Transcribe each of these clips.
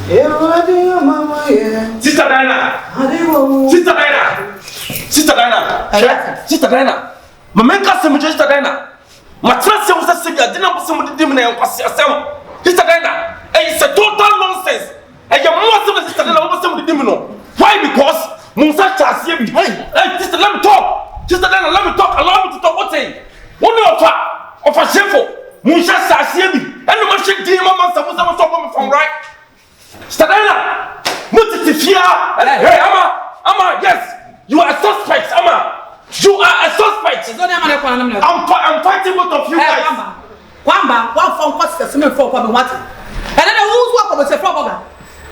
Sister Daina. Sister Daina. Sister Daina. Sister Daina. My man got some Sister Daina. My trust was a singer. Didn't have some of the demon and was Sister Daina. It's a total nonsense. And your mother Sister Daina over some of the demon. Why? Because Musa Chasi. Hey, sister, let me talk. Sister Daina, let me talk. Allow me to talk. What's saying? One of a Shifo. Musa Chasi. And the machine team, Mama, someone from right. Sister Daina. Hey, Ama, yes, you are a suspect, Ama. You are a suspect. I'm fighting both of you guys. Kwamba, one from what's the same for what? And then who's what was a problem?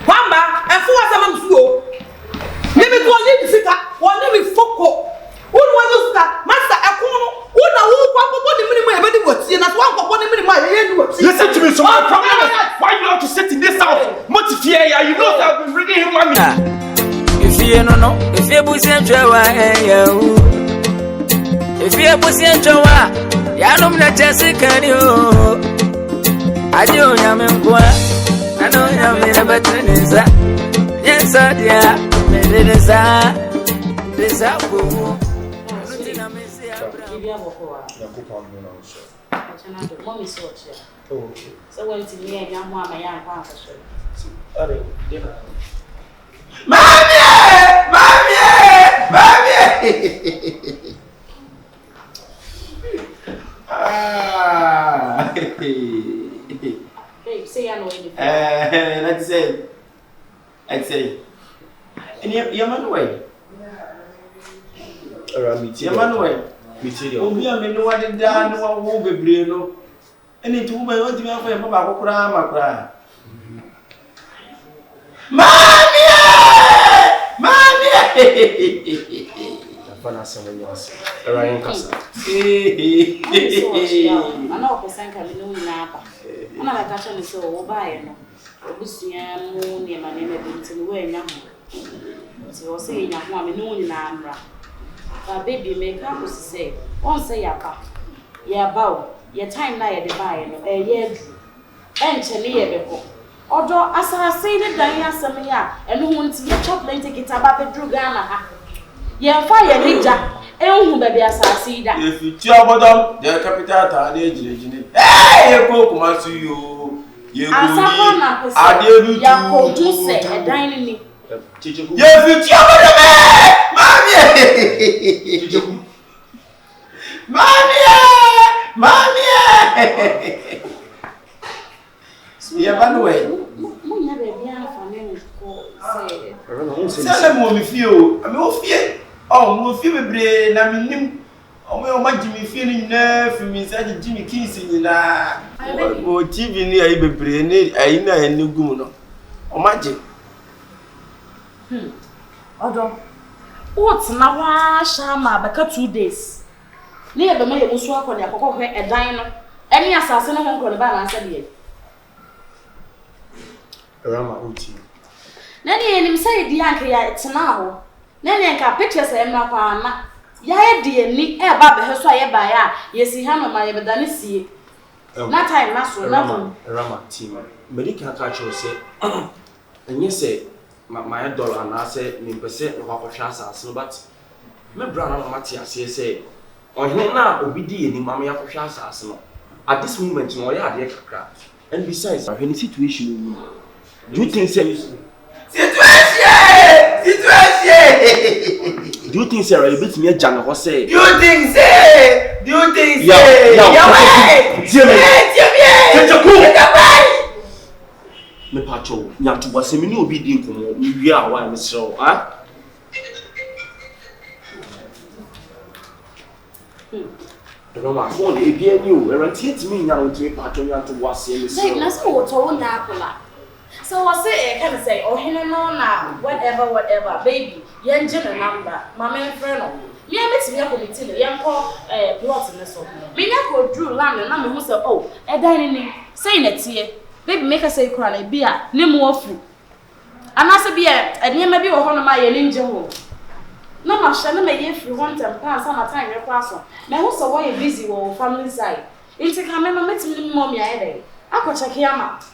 Kwamba, and for what I'm so. Maybe go on in Sika, one name is Foko. Who was that? Master Akuno, who know what the minimum was seen as one for 1 minute. Listen to me, so my problem is why you have to sit in this house. Motivate, you know that I've been bringing him money. If you no, if you push and draw, if you push and draw, Yanum na Jessica, you. I do Yamqua, I know Yamina Batinisa. Yes, sir, dear, this apple. Mommy saw it. So when to me, I'm one my young father. Mommy! Hey, say I know anything. Let's say. And your man away. Your man away. We are men who are down, who will be brino. And it will be what you have for Papa cry. Mommy! Ryan Casa. I know for Sanka, we know Napa. I'm not a catcher, so we'll buy it. Obusian, near my name, and way now. So I'll say, young woman, no in Amra. But baby, make up to say, won't say your papa. Yeah, bow, your time now at the buy, a year. And Chania before. Although, as I say, the Daina Samia, and who wants to get chocolate to get about the Drugana. Yeah, fire, Ninja, and who baby as I see that. If you tell them, their capital, hey, Pokemon to you. You are to say a dining. Yes, you tell Mommy! Yeah, by the way. Tell them what we feel. I mean, fear. Oh, we feel brain. I mean, oh, my Jimmy feeling nerve from inside Jimmy kissing in a TV near a brain. I know a new goon. Oh, magic. Although, what's now? Shama, because 2 days. Near the May was walk on your cocoa, a diner. Any assassin on the balance said ye. Awurama Uti. Nanny and him say the Yankee it's now. Nanny and can pictures a mapa. Ya dear, ni air baby, her so I buy. Yes, he had my evidence see. Not time, master, Awurama team. Medical catch say, and you say, my dollar and I say, me percent of our chassis, but my brother Matthias say, on here now, obedi any mammy of chassis. At this moment, no, I had the extra. And besides, any situation, do you think situation? Do you think Sarah, you beat me a Jan or say? Do you think say? Me pacho, nya to was me no be din komo, we are why me so, ah? Roma, phone e bia ni o, e rent me nya o to pacho nya to was me so. Say, na so to na akola. So I say, can say, oh, he no na, whatever, baby, young general number, my man friend. Me I met me up with the young plot in the so. Me na drew land and I'm who say, oh, a dining, saying it here. Baby make us say cry beer, no more food. And I say beer, and you may be one of my ninja home. No much shall make you if you want and pass on a time your person. Now also why you busy or family side. It's a camera met me mommy I could check him out.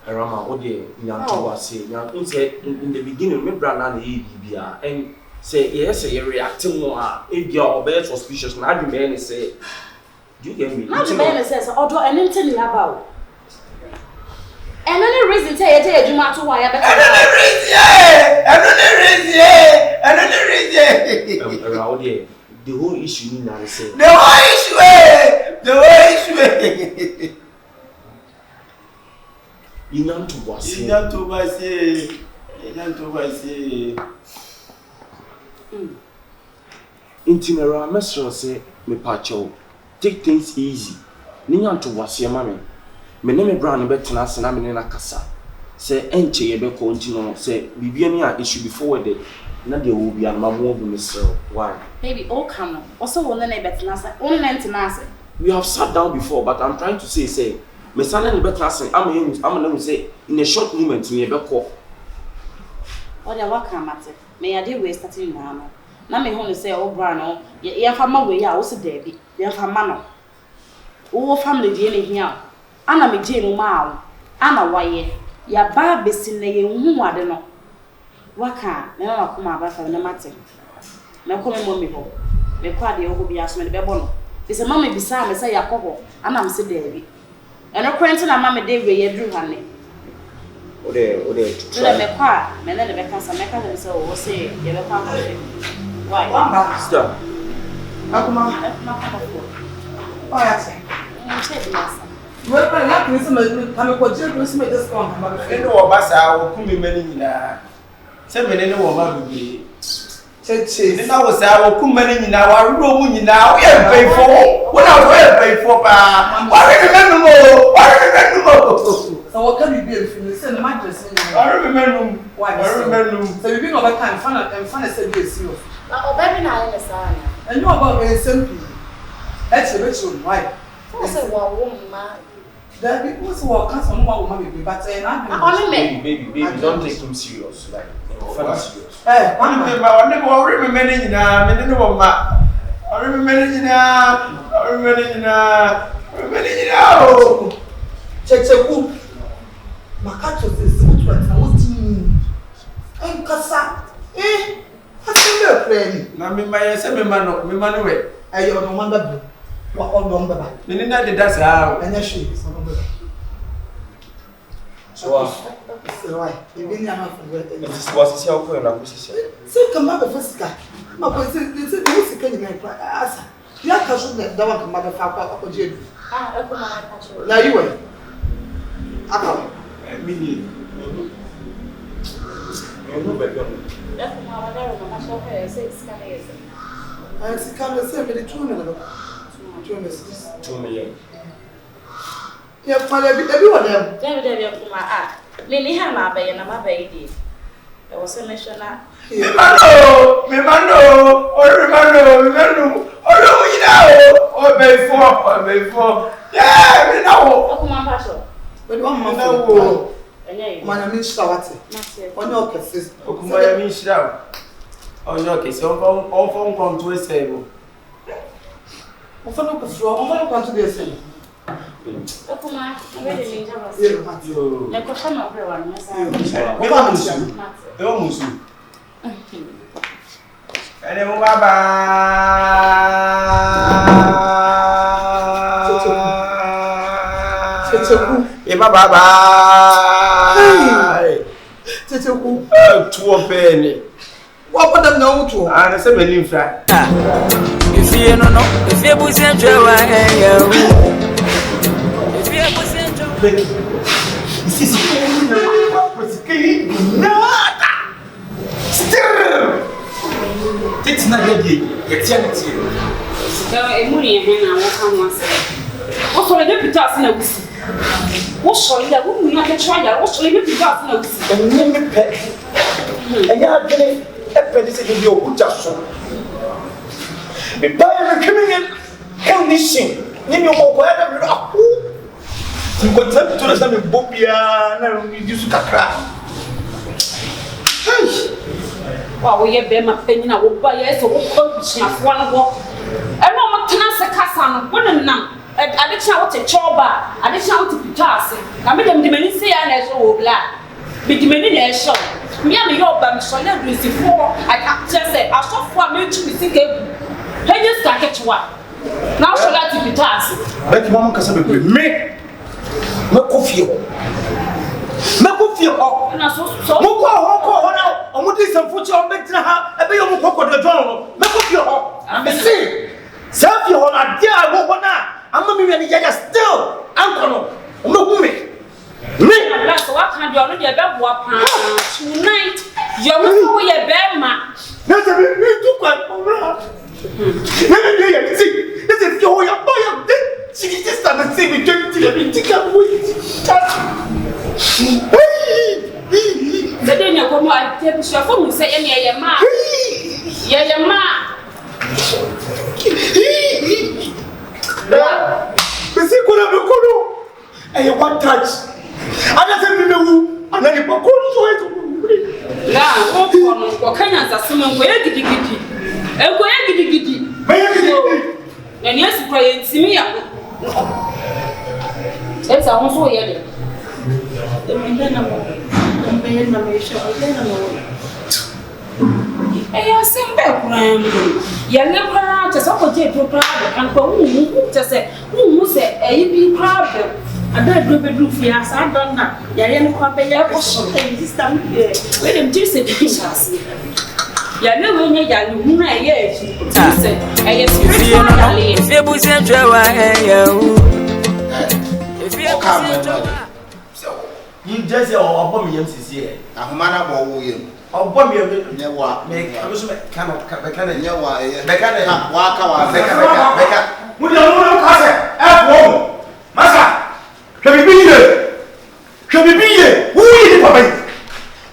Awurama, what the nyanto was saying. Nyanto said in the beginning, me brand bibia and say yes, you reacting more. If your best suspicious, now you may say, do you get me? Now the man says, "Although an empty about." And any reason say you want to why I around here, the whole issue in that say. The whole issue. You know to was. Intimera mesro say me pacho. Take things easy. Niyan to was your mommy. Me name brand betena se na me na kasa. Say enche ye be continue say bibia ni a it should be forwarded. Na there will be a mamu bu mesro. Why? Baby, all come. Also one na betena se. Only na se. We have sat down before, but I'm trying to say me sana ni betena se I'm say in a short moment me be call. Or the work come at it. May I do waste starting now. Na me home say oh brano, ye fa ma we ya wo se debi. Ye fa ma no. Wo family dey na hia. Ana me je mu ma ana waye. Ya ba besi na ye hu ade no. Waka na na kuma ba fa na mate. Me ko me mommy ho. Me kwa de ho bi aso me be bo no. Be se mama bi sa me say yakobo. Ana me se debi. Eno kwenti na mama de we ye dru hane. Ode try. Me kwa me na be kansa me ka say wo say ye be kwa ko. Why? Stop. Akuma. Oh, yes. Well, I like this. I'm going to just make this one. I know about our Kumi many. 7 minutes or more. Then I was our Kumani now, our room now. We have paid for. What I will pay for. I remember more. So, what can you do if you send my dress? I remember. I remember. So, you've been over time, fun to say this. Oh, baby, now in the sun. And you about very simple. That's a ritual, right? What's a woman? There are people who are canceling one woman, but baby, don't take him serious. Like, fun serious. Hey, I never remember now. I remember now. Kyekyeku. Makato is what's doing. And Kasa. What's your friend? Na me my say me man we. Ayo no man babu. Wa on baba. Me ni na de da sa. Anya shi so no baba. So why? You been here for what? this was see how ko na ko sisi. Say come back for sika. Ma ko say sika ni na asa. Ya ka so na da wa come back fa ko je. Ah, e ko ma ka cho. Na you we. Aka. Me You know better. E ko ma wa da ro ma so ko say sika na yesi. I see come say me the 2 million. 2 million. Yeah, for everyone there. David kuma ah. Me ni ha ma baye na ma baye di. E wo se me shona. Me mano. Oh, you know. Oh, before. Yeah, me know. Kuma pa so. But one man know. Enye. Man am shawati. On your case. Okuma ya mi shira. On your case, on phone to say. On fa no kufro, on fa no kwanto dey say. Kuma, we dey ninja ba. Yo. Le ko fa no pre wa no sa. Me ba musu. E o musu. Ene mo baba. Kyekyeku. E baba. Kyekyeku. Tuo peni. Wa padam na wuto. Ah, na se meni mfra. If you no, if you push and try, if you push and try, This is nada. Still. It's not ready. It's empty. Emuri ehe na wo ka ho ase. Wo so le deputy ase na wusi. Wo so le wo mu ya ke try ya, wo so le deputy ase na wusi. Eni me pe. Enya adene e pe de se de o kuta so. Me Bayie me coming condition. Ni mi o ko ya da me aku. Ti ko tap to na me bobia na mi disu kakra. Wa wo ye be ma panyi na wo ba ye so wo ko chiafo na wo. E no mo tena se kasa no wo nam. addiction what a choba, addiction to Pitasi. I made them demand say I know black. Be demanding a show. Me and your bam so let me see for. I just say I saw for me to be thinking. Hey, you start catch one. Now shall I to Pitasi? Let Mamma Casabe me. Mekofio. Moko now. Omudi some future on Betra. I be on Moko the John. Mekofio. I'm see. Self you on a dear Wona. I'm a million still. Uncle. Me. What can you already about what tonight? You're going to be ma. That's a bit too quiet. This is your boy. She just started saying, the dinner come out, take your phone, say, yeah, ma. Yeah, ma. The secret of the Kolo, and you want touch. I doesn't know, and then you go to it. Now, what can I say? Someone where did you get it? And where did you get it? And yes, pray and see me. That's also yet. The I send back you never just opposite to crowd and who just say, who said, a be crowd. I don't do bedroom for us. I don't know. Yayan compare was this time. Let him just say, never knew you. Yes, if you was in you just say, oh, I'll me here. I'm a man about William. I'll bomb you. Never make I was kind of walk out. We don't know, Massa. Can we be here? Can we be here? Who is the papa?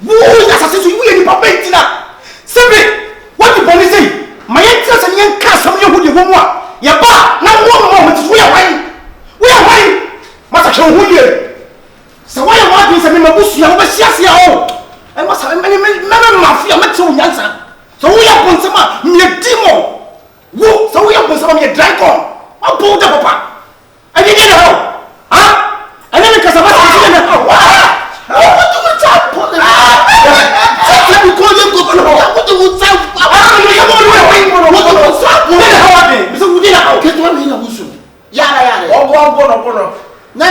Who is the assassin? Who is the papa? Simply, what the police say? My interest in young cast from you who you want. Your bar, now one moment, we are wine. We are wine. Massa, who you? So why am I doing something? My bush, you are over. I must have many mafia, met so young. So we are going to me a demon. Who? So we are going to me a dragon. I'll pull the papa. I didn't know. Huh? I never because I was what do we talk about? Let me call you go. What do we talk about? What do we talk about? So we did not get one in a bush. Yara. Oh, na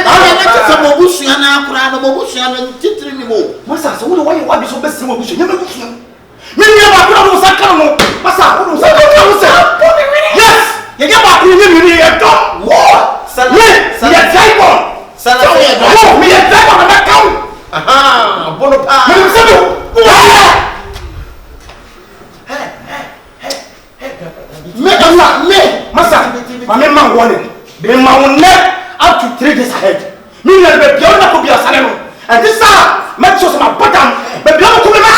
some obusu na akura na obusu na titiri ni mo masa so wo why wa bi so besi mo obusu nyama obusu me ni ba akura no saka no masa wo no saka no se yes ye get ba akura ni ye do wo ye driver sala wo me ye driver na count aha bono pa me se do me masa ma me man warning be ma won up to 3 days ahead. Me and the beyond could be a salon. And this time, make sure my bottom, but beyond could be my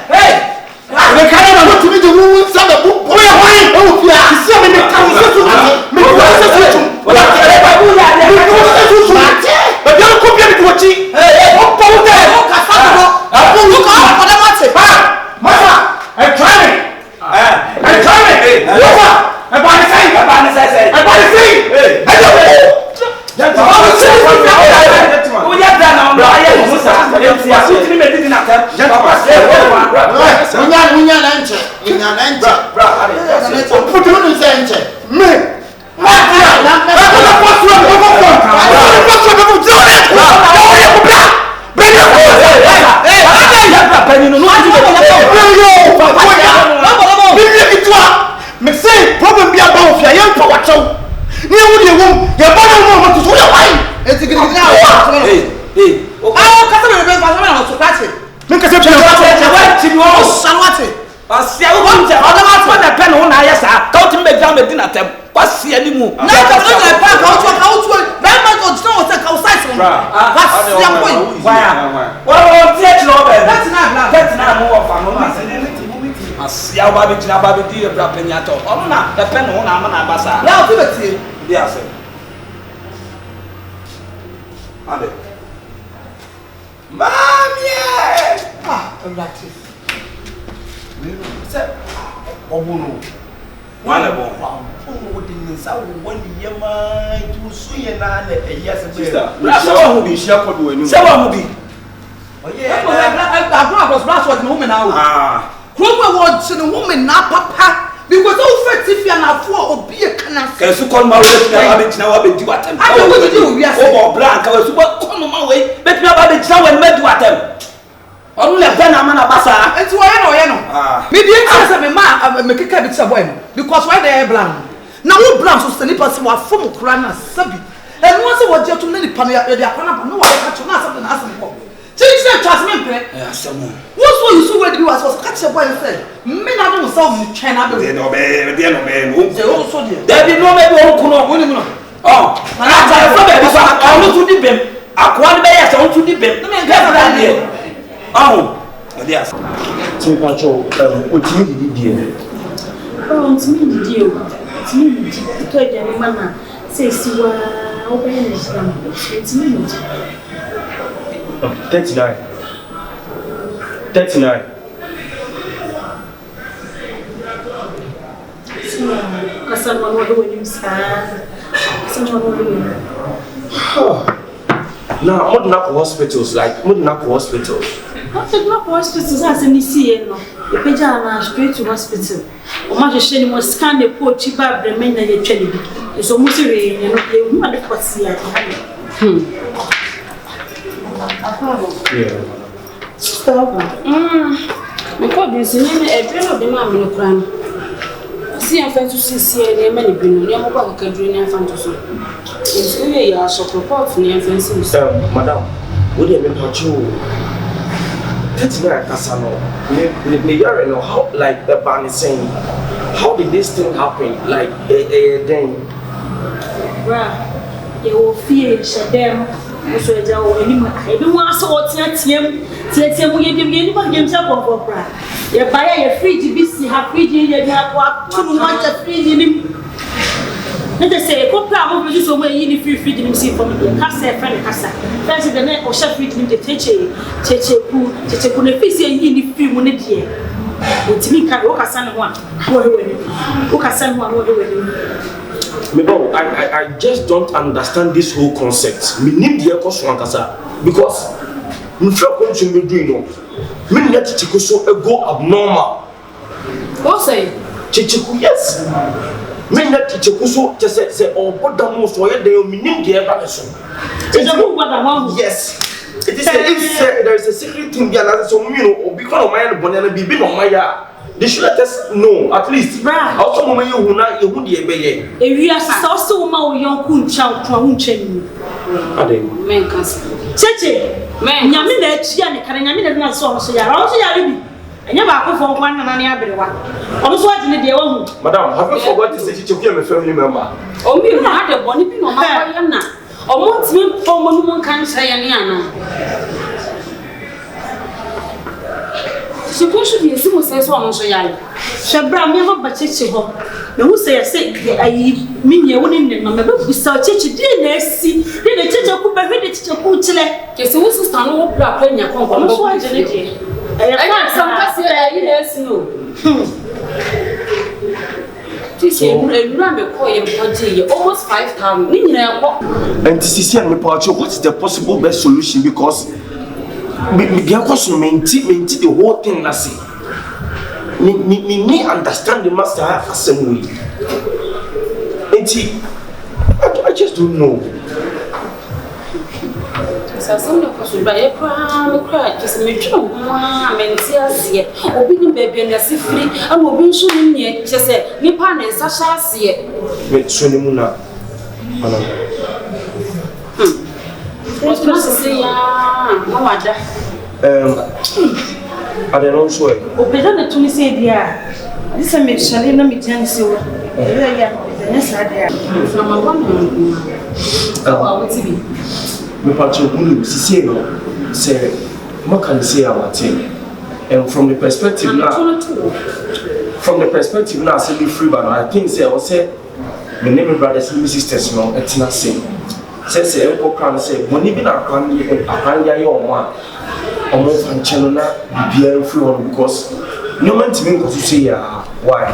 hey, I can't go to me the room, some of the book. Oh, yeah, oh, yeah, see me the council. Me, but beyond could be able to watch it. Hey, what powder? Mama, I'm trying. One of them. When the Yama to see an yes, someone will be sharp for you. Someone will be. Oh, yeah, I was last one woman now. Cromer wants the woman now, papa, because all facts if you are not for or be a canal. Can you call my way now? I've been to attempt. I don't want to do, yes, over blank. I was what come my way, but now I've been now and met to attempt. Only a Panama Bassa, and to I know. Maybe it's a man, make a cabbage because why they are blank. Now, who blanks will stand up and form of Kurana Sabi? And once I was to many Pamia, they are no, I catch on something as a pop. Change that Tasman, someone. What's what you saw when you was catch a boy and said, men are doing some China, they don't obey, they also did. There be no maybe one. Oh, I want to dip him. I want to dip him. Let me get around here. Oh, yes. Tim Patrol, what you did, oh, it's me, dear. To a man says you are open. It's me. 39. 39. Someone will do him, sir. Someone will do him. Now, modern hospitals, like modern hospitals. Modern hospitals has any CN. The Pajana straight to hospital. O ma hwehwe ni mo scan the poor chiba bremen na ye twele bi. So mo se re no ye hu ade kwasi ya. Yeah. Stop. Me ko bi se ni e bi no de ma me no kra no. Si en fait tout si e ma ni bi no, ni mo kwa ka duru ni afan to so. So ye ya so report ni en fait si. Madam, what do you mean about you? That's not Casano. You know how, like the band is saying, how did this thing happen? Like, then. Bruh, you will fear Shadam. So, I don't want to watch him. Tell me, you never give up for Bra. You buy a fridge, busy, have fridge, you have what 2 months of fridge in him. Let us say, go proud of you so when you free freedom see from the Casa, friend Casa. That's the net or shall feed him the Checheku, the Fissy in the free money here. With me, Karoka one, I just don't understand this whole concept. We need the Ekoswankasa because we feel consuming doing no. We let Chikuso go abnormal. What say? Chichiku, yes. Men that Chikuso just say, oh, but the most why they mean the evaluation. Yes. It is there is a secret thing there, so or because of my bonnet be been on my yard. They should let us know at least. Also, moment you will not, you would be a baby. If you are so more young, coon child, to a wound chain. Men can say, man, Yamina, Chiani, Karamina, not so, so you're also Yaribi. I never go for one and any one. Also, I didn't do it. Madam, have you forgotten to say to be a family member? Oh, we had a bonny pin on my yana. Or what's me for one can say any supposed to be a simple says one so young. Shabram never but Chichiho. No, say I say, I mean, you're winning the number without Chichi, didn't see, didn't a teacher could be ready to put Chile. Guess who was to stand over black when you're coming. I want some passage, yes, no. This year, remember, almost 5,000. And this is here, what's the possible best solution? Because we are also maintain the whole thing. I see. Me understand the master assembly. I just don't know. So some of us will buy a pram, cry, just make sure, and tears yet, or being baby and a free, and will be shooting yet, just say, Nipan and Sasha see it. With Sunimuna. What's to say, no other. I don't know, so. Oh, better than to say, dear. This I make Shalina me chance you. Yes, I dare. From a woman. Oh, what's it? Me patcho unu sisi no say what can say about it, and from the perspective now say be free, but I think say I say my neighbor brothers and sisters no it's not same say enko kan say money be na kan ya ye omo fan channel na bibia free one because no man to me go to say ya Why?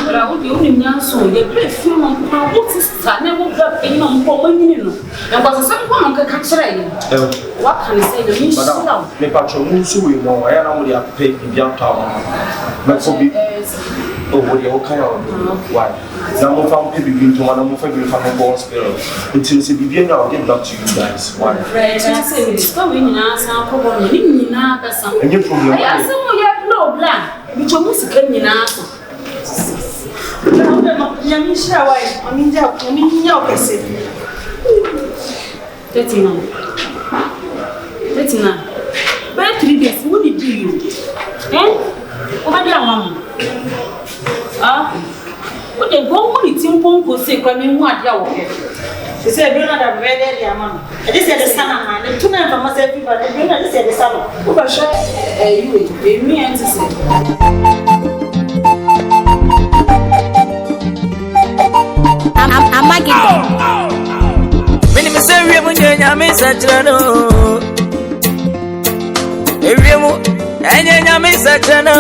But I would be only young so you play film on what is that never got any more money. And was some one can catch it. What can I say? The mission down. The patron moves away more. I am only a pay in the town. But for me, oh, what you kind of why? Now, I'm found people to one of my favorite family spirit until the beginning. I'll get back to you guys. Why? Right, I say it's coming in as a problem. You know, that's something. And you from your I saw you no black. Which you must get in answer. Yamisha, why? I mean, your person. 39. But 3 days, what did you? Over there, one. What they go on it in Pongo say, when what you are. They say, you're not a very dear man. I just said the son of mine, and 2 men from myself, people, and I just said the son of who are sure you, me and to say. I'm when you say we want you, I'm such a no. If you want, and I'm such a no.